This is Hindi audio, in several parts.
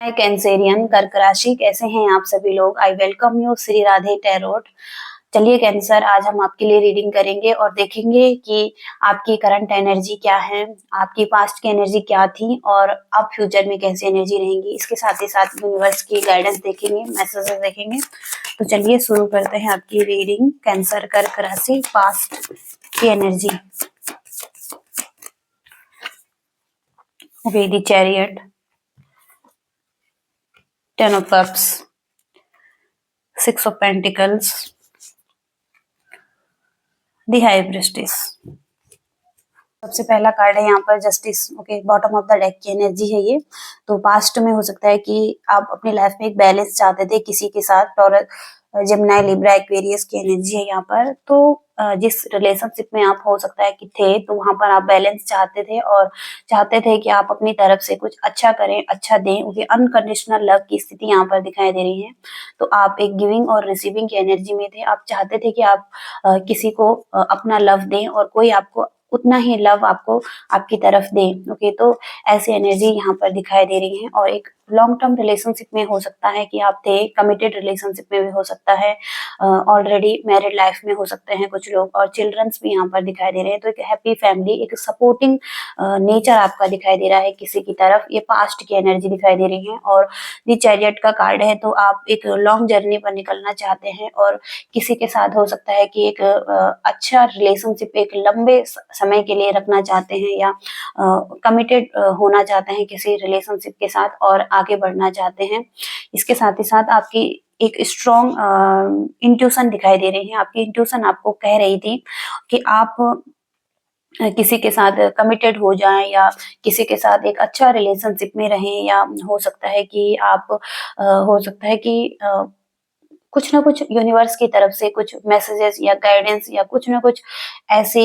हाय कैंसेरियन, कर्क राशि, कैसे हैं आप सभी लोग। I welcome you Shri Radhe tarot. चलिए कैंसर, आज हम आपके लिए रीडिंग करेंगे और देखेंगे कि आपकी करंट एनर्जी क्या है, आपकी पास्ट की एनर्जी क्या थी और अब फ्यूचर में कैसी एनर्जी रहेंगी। इसके साथ ही साथ यूनिवर्स की गाइडेंस देखेंगे, मैसेजेस देखेंगे। तो चलिए शुरू करते हैं आपकी रीडिंग। कैंसर कर्क राशि, पास्ट की energy. Okay, the chariot, 10 of cups, 6 of pentacles, the high priestess। सबसे पहला कार्ड है यहाँ पर justice. Okay, bottom of the deck की एनर्जी है ये। तो पास्ट में हो सकता है कि आप अपनी लाइफ में एक बैलेंस चाहते थे किसी के साथ। टॉरस, जेमिनी, लिब्रा, एक्वेरियस की एनर्जी है यहाँ पर। तो जिस रिलेशनशिप में आप हो सकता है कि थे, तो वहां पर आप बैलेंस चाहते थे और चाहते थे कि आप अपनी तरफ से कुछ अच्छा करें, अच्छा दें। ओके, अनकंडीशनल लव की स्थिति यहाँ पर दिखाई दे रही है। तो आप एक गिविंग और रिसीविंग की एनर्जी में थे। आप चाहते थे कि आप किसी को अपना लव दें और कोई आपको उतना ही लव आपको आपकी तरफ दे। ओके, तो ऐसी एनर्जी यहाँ पर दिखाई दे रही है। और एक लॉन्ग टर्म रिलेशनशिप में हो सकता है कि आप थे, कमिटेड रिलेशनशिप में भी हो सकता है, ऑलरेडी मैरिड लाइफ में हो सकते हैं कुछ लोग, और चिल्ड्रंस भी यहाँ पर दिखाई दे रहे हैं। तो एक हैप्पी फैमिली, एक सपोर्टिंग नेचर आपका दिखाई दे रहा है किसी की तरफ। ये पास्ट की एनर्जी दिखाई दे रही है। और दी चैरियट का कार्ड है, तो आप एक लॉन्ग जर्नी पर निकलना चाहते हैं और किसी के साथ हो सकता है कि एक अच्छा रिलेशनशिप एक लंबे समय के लिए रखना चाहते हैं, या कमिटेड होना चाहते हैं किसी रिलेशनशिप के साथ और आगे बढ़ना चाहते हैं। इसके साथ ही साथ आपकी एक स्ट्रॉन्ग इंट्यूशन दिखाई दे रही है। आपकी इंट्यूशन आपको कह रही थी कि आप किसी के साथ कमिटेड हो जाएं, या किसी के साथ एक अच्छा रिलेशनशिप में रहें, या हो सकता है कि आप हो सकता है कि कुछ ना कुछ यूनिवर्स की तरफ से कुछ मैसेजेस या गाइडेंस या कुछ ना कुछ ऐसी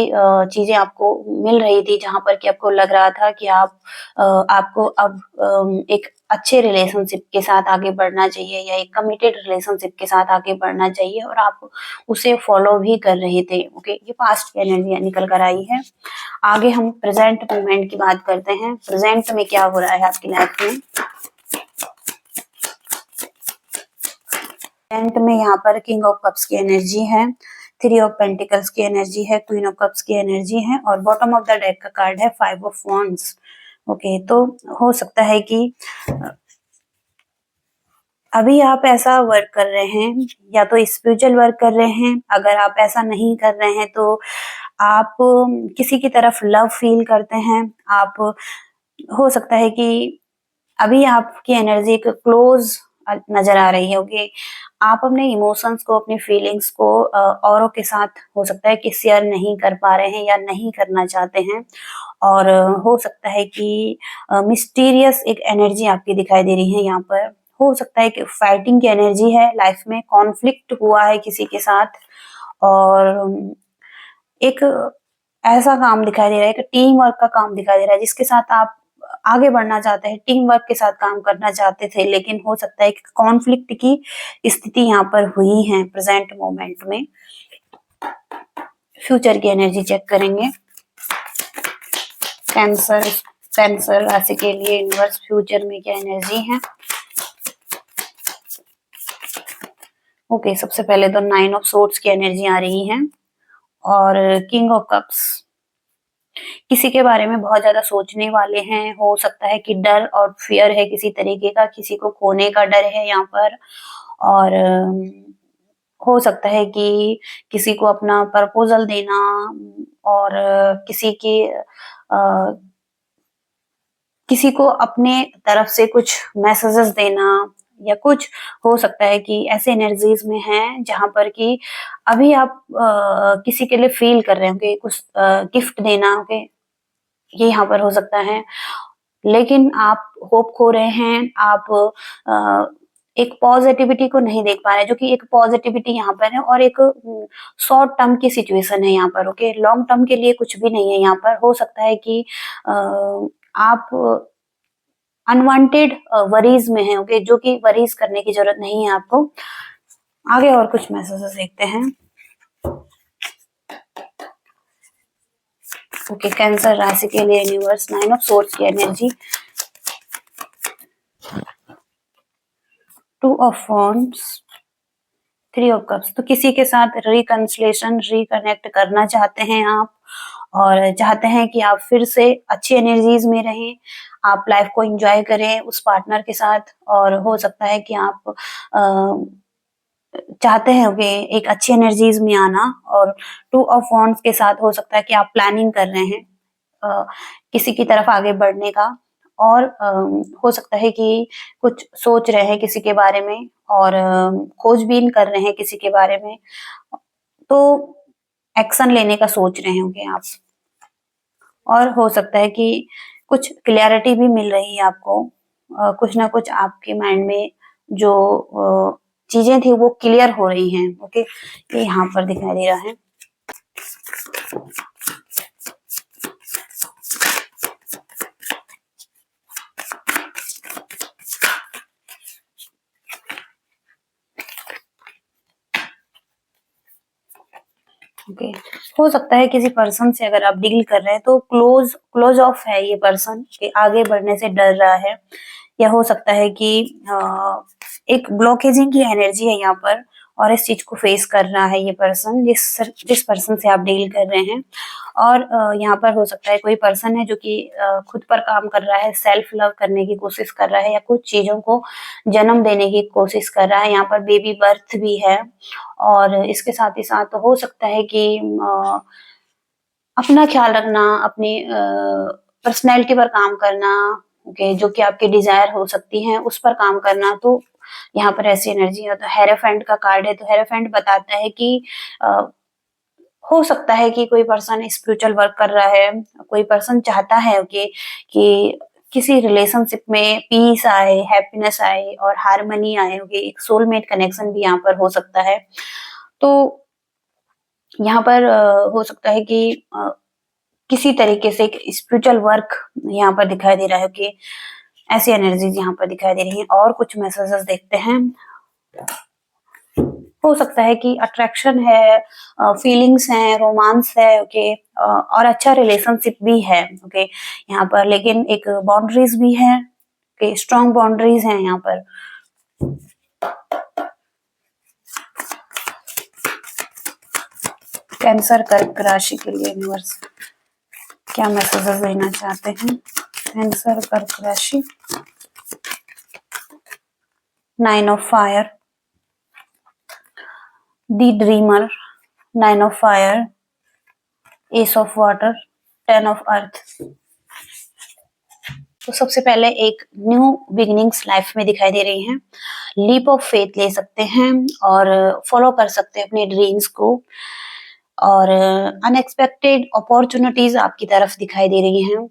चीजें आपको मिल रही थी, जहां पर कि आपको लग रहा था कि आपको अब एक अच्छे रिलेशनशिप के साथ आगे बढ़ना चाहिए, या एक कमिटेड रिलेशनशिप के साथ आगे बढ़ना चाहिए, और आप उसे फॉलो भी कर रहे थे। ओके, ये पास्ट की एनर्जी निकल कर आई है। आगे हम प्रेजेंट मोमेंट की बात करते हैं। प्रेजेंट में क्या हो रहा है आपकी लाइफ में। प्रेजेंट में यहाँ पर किंग ऑफ कप्स की एनर्जी है, 3 ऑफ पेंटिकल्स की एनर्जी है, क्वीन ऑफ कप्स की एनर्जी है, और बॉटम ऑफ द डेक का कार्ड है 5 ऑफ वॉन्ड्स। ओके, तो हो सकता है कि अभी आप ऐसा वर्क कर रहे हैं, या तो स्पिरिचुअल वर्क कर रहे हैं। अगर आप ऐसा नहीं कर रहे हैं तो आप किसी की तरफ लव फील करते हैं। आप हो सकता है कि अभी आपकी एनर्जी एक क्लोज नजर आ रही है। ओके, आप अपने इमोशंस को, अपनी फीलिंग्स को औरों के साथ हो सकता है कि शेयर नहीं कर पा रहे हैं या नहीं करना चाहते हैं। और हो सकता है कि मिस्टीरियस एक एनर्जी आपकी दिखाई दे रही है यहाँ पर। हो सकता है कि फाइटिंग की एनर्जी है, लाइफ में कॉन्फ्लिक्ट हुआ है किसी के साथ, और एक ऐसा काम दिखाई दे रहा है, एक टीम वर्क का काम दिखाई दे रहा है जिसके साथ आप आगे बढ़ना चाहते हैं, टीम वर्क के साथ काम करना चाहते थे, लेकिन हो सकता है कि कॉन्फ्लिक्ट की स्थिति यहाँ पर हुई है प्रेजेंट मोमेंट में। फ्यूचर की एनर्जी चेक करेंगे। कैंसर, कैंसर राशि के लिए यूनिवर्स फ्यूचर में क्या एनर्जी है। ओके, सबसे पहले तो 9 ऑफ सोर्ड्स की एनर्जी आ रही है, और किंग ऑफ कप्स। किसी के बारे में बहुत ज्यादा सोचने वाले हैं। हो सकता है कि डर और फियर है किसी तरीके का, किसी को खोने का डर है यहाँ पर। और हो सकता है कि किसी को अपना प्रपोजल देना, और किसी को अपने तरफ से कुछ मैसेजेस देना, या कुछ हो सकता है कि ऐसे एनर्जीज में हैं जहां पर कि अभी आप किसी के लिए फील कर रहे होंगे, कुछ गिफ्ट देना। ओके, ये यहाँ पर हो सकता है, लेकिन आप होप खो रहे हैं। आप एक पॉजिटिविटी को नहीं देख पा रहे, जो कि एक पॉजिटिविटी यहाँ पर है, और एक शॉर्ट टर्म की सिचुएशन है यहाँ पर। ओके, लॉन्ग टर्म के लिए कुछ भी नहीं है यहाँ पर। हो सकता है कि आप अनवांटेड वरीज में है। ओके, जो कि वरीज करने की जरूरत नहीं है आपको। आगे और कुछ मैसेजेस देखते हैं। ओके, कैंसर राशि के लिए यूनिवर्स 9 ऑफ सोर्ड्स की energy, two of wands, three of cups. तो किसी के साथ रिकंसिलेशन, रिकनेक्ट करना चाहते हैं आप, और चाहते हैं कि आप फिर से अच्छी एनर्जीज में रहें, आप लाइफ को एंजॉय करें उस पार्टनर के साथ। और हो सकता है कि आप चाहते हैं कि एक अच्छी एनर्जीज में आना। और टू ऑफ वॉन्ड्स के साथ हो सकता है कि आप प्लानिंग कर रहे हैं किसी की तरफ आगे बढ़ने का, और हो सकता है कि कुछ सोच रहे हैं किसी के बारे में, और खोजबीन कर रहे हैं किसी के बारे में, तो एक्शन लेने का सोच रहे होंगे आप। और हो सकता है कि कुछ क्लियरिटी भी मिल रही है आपको, कुछ ना कुछ आपके माइंड में जो चीजें थी वो क्लियर हो रही हैं। ओके, ये यहाँ पर दिखाई दे रहा है। ओके, हो सकता है किसी पर्सन से अगर आप डील कर रहे हैं तो क्लोज ऑफ है ये पर्सन, कि आगे बढ़ने से डर रहा है, या हो सकता है कि एक ब्लॉकेजिंग की एनर्जी है यहाँ पर, और इस चीज को फेस कर रहा है ये पर्सन, जिस पर्सन से आप डील कर रहे हैं। और यहाँ पर हो सकता है कोई पर्सन है जो कि खुद पर काम कर रहा है, सेल्फ लव करने की कोशिश कर रहा है, या कुछ चीजों को जन्म देने की कोशिश कर रहा है। यहाँ पर बेबी बर्थ भी है, और इसके साथ ही साथ हो सकता है कि अपना ख्याल रखना, अपनी पर्सनैलिटी पर काम करना, ओके, जो कि आपकी डिजायर हो सकती है उस पर काम करना। तो यहाँ पर ऐसी एनर्जी है। तो हेरोफेंट का कार्ड है, तो हेरोफेंट बताता है कि हो सकता है कि कोई पर्सन स्पिरिचुअल वर्क कर रहा है, कोई पर्सन चाहता है कि किसी रिलेशनशिप में पीस आए, हैप्पीनेस आए और हार्मनी आए, ओके, एक सोलमेट कनेक्शन भी यहाँ पर हो सकता है। तो यहाँ पर हो सकता है कि किसी तरीके से एक स्पिरिचुअल वर्क यहाँ पर दिखाई दे रहा है, कि ऐसी एनर्जीज यहाँ पर दिखाई दे रही हैं। और कुछ मैसेजेस देखते हैं। हो सकता है कि अट्रैक्शन है, फीलिंग्स हैं, रोमांस है, ओके, और अच्छा रिलेशनशिप भी है, ओके, यहाँ पर। लेकिन एक बाउंड्रीज भी है, ओके, स्ट्रॉन्ग बाउंड्रीज हैं यहाँ पर। कैंसर कर्क राशि के लिए यूनिवर्स क्या मैसेजेस देना चाहते हैं? कैंसर कर्क राशि, nine of fire, the dreamer, nine of fire, S of water, ten of earth. तो सबसे पहले एक न्यू बिगिनिंग्स लाइफ में दिखाई दे रही हैं। लीप ऑफ फेथ ले सकते हैं और फॉलो कर सकते हैं अपने ड्रीम्स को, और अनएक्सपेक्टेड अपॉर्चुनिटीज आपकी तरफ दिखाई दे रही हैं।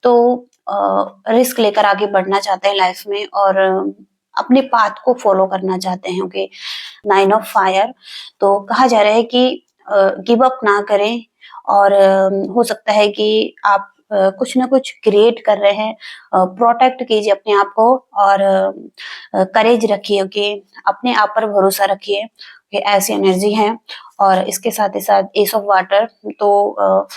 तो रिस्क लेकर आगे बढ़ना चाहते हैं लाइफ में, और अपने पाथ को फॉलो करना चाहते हैं। ओके, नाइन ऑफ फायर, तो कहा जा रहा है कि गिव अप ना करें, और हो सकता है कि आप कुछ ना कुछ क्रिएट कर रहे हैं। प्रोटेक्ट कीजिए अपने आप को, और करेज रखिए, ओके, अपने आप पर भरोसा रखिए, कि ऐसी एनर्जी है। और इसके साथ ही साथ एस ऑफ वाटर, तो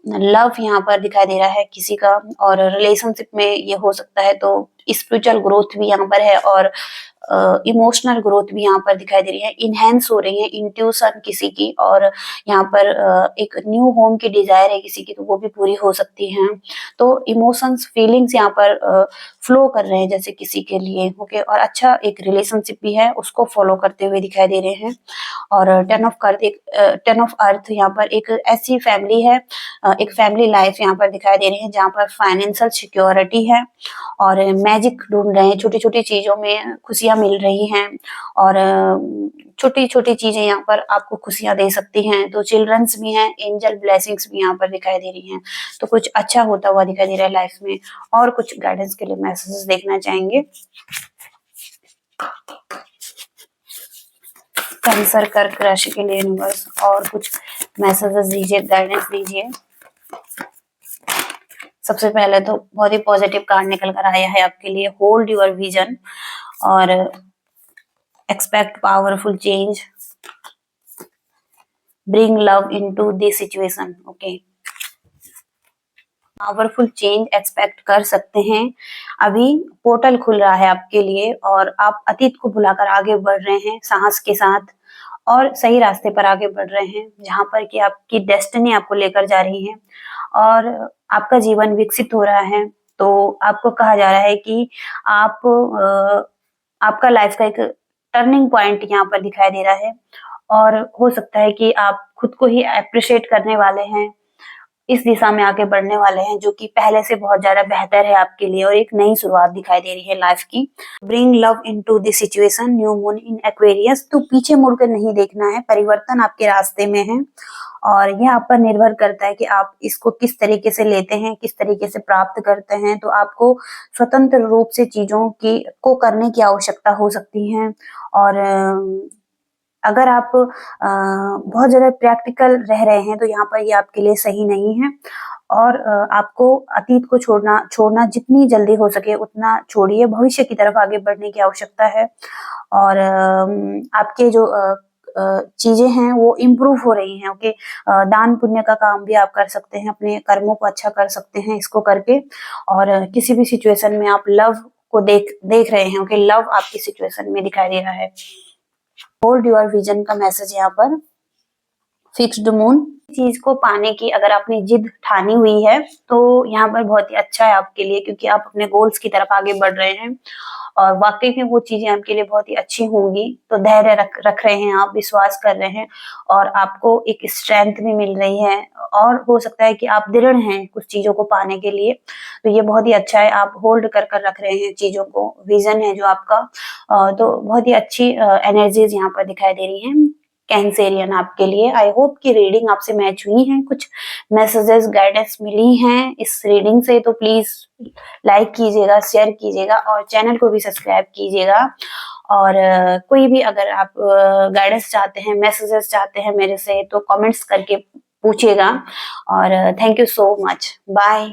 लव यहाँ पर दिखाई दे रहा है किसी का, और रिलेशनशिप में ये हो सकता है। तो स्पिरिचुअल ग्रोथ भी यहाँ पर है, और इमोशनल ग्रोथ भी यहाँ पर दिखाई दे रही है, इनहेंस हो रही है इंट्यूशन किसी की, और यहाँ पर एक न्यू होम की डिजायर है किसी की, तो वो भी पूरी हो सकती है। तो इमोशंस, फीलिंग्स यहाँ पर फ्लो कर रहे हैं जैसे किसी के लिए, ओके, और अच्छा एक रिलेशनशिप भी है, उसको फॉलो करते हुए दिखाई दे रहे हैं। और टेन ऑफ अर्थ यहाँ पर एक ऐसी फैमिली है, एक फैमिली लाइफ यहाँ पर दिखाई दे रही है, जहाँ पर फाइनेंशियल सिक्योरिटी है, और मैजिक ढूंढ रहे हैं, छोटी छोटी चीजों में खुशियां मिल रही हैं, और छोटी छोटी चीजें यहाँ पर आपको खुशियां दे सकती हैं। तो चिल्ड्रंस भी हैं, एंजल ब्लेसिंग्स भी यहाँ पर दिखाई दे रही हैं। तो कुछ अच्छा होता हुआ दिखाई दे रहा है लाइफ में। और कुछ गाइडेंस के लिए मैसेजेस देखना चाहेंगे। कैंसर कर्क राशि के लिए यूनिवर्स और कुछ मैसेजेस दीजिए, गाइडेंस दीजिए। सबसे पहले तो बहुत ही पॉजिटिव कार्ड निकल कर आया है आपके लिए, होल्ड योर विजन और expect powerful change, bring love into this situation. Okay, powerful change expect कर सकते हैं। अभी पोर्टल खुल रहा है आपके लिए और आप अतीत को भुलाकर आगे बढ़ रहे हैं साहस के साथ और सही रास्ते पर आगे बढ़ रहे हैं, जहाँ पर कि आपकी डेस्टिनी आपको लेकर जा रही है और आपका जीवन विकसित हो रहा है। तो आपको कहा जा रहा है कि आप आपका लाइफ का एक टर्निंग पॉइंट यहाँ पर दिखाई दे रहा है और हो सकता है कि आप खुद को ही एप्रिशिएट करने वाले हैं, इस दिशा में आगे बढ़ने वाले हैं जो कि पहले से बहुत ज्यादा बेहतर है आपके लिए और एक नई शुरुआत दिखाई दे रही है लाइफ की। Bring love into this situation, new moon in Aquarius. तो पीछे मुड़कर नहीं देखना है, परिवर्तन आपके रास्ते में है और यह आप पर निर्भर करता है कि आप इसको किस तरीके से लेते हैं, किस तरीके से प्राप्त करते हैं। तो आपको स्वतंत्र रूप से चीजों की को करने की आवश्यकता हो सकती है और अगर आप बहुत ज़्यादा प्रैक्टिकल रह रहे हैं तो यहाँ पर ये आपके लिए सही नहीं है और आपको अतीत को छोड़ना जितनी जल्दी हो सके उतना छोड़िए, भविष्य की तरफ आगे बढ़ने की आवश्यकता है और आपके जो चीजें हैं वो इम्प्रूव हो रही हैं। ओके, दान पुण्य का काम भी आप कर सकते हैं, अपने कर्मों को अच्छा कर सकते हैं इसको करके और किसी भी सिचुएशन में आप लव को देख रहे हैं। ओके, लव आपकी सिचुएशन में दिखाई दे रहा है। होल्ड योर विजन का मैसेज यहाँ पर। फिक्स्ड मून चीज को पाने की अगर आपने जिद ठानी हुई है तो यहाँ पर बहुत ही अच्छा है आपके लिए, क्योंकि आप अपने गोल्स की तरफ आगे बढ़ रहे हैं और वाकई में वो चीजें आपके लिए बहुत ही अच्छी होंगी। तो धैर्य रख रहे हैं आप, विश्वास कर रहे हैं और आपको एक स्ट्रेंथ भी मिल रही है और हो सकता है कि आप दृढ़ हैं कुछ चीजों को पाने के लिए। तो ये बहुत ही अच्छा है, आप होल्ड कर रख रहे हैं चीजों को, विजन है जो आपका। तो बहुत ही अच्छी एनर्जीज यहाँ पर दिखाई दे रही है कैंसेरियन आपके लिए। आई होप कि रीडिंग आपसे मैच हुई है, कुछ मैसेजेस गाइडेंस मिली हैं इस रीडिंग से। तो प्लीज लाइक कीजिएगा, शेयर कीजिएगा और चैनल को भी सब्सक्राइब कीजिएगा। और कोई भी अगर आप गाइडेंस चाहते हैं, मैसेजेस चाहते हैं मेरे से, तो कमेंट्स करके पूछिएगा। और thank you so much, bye.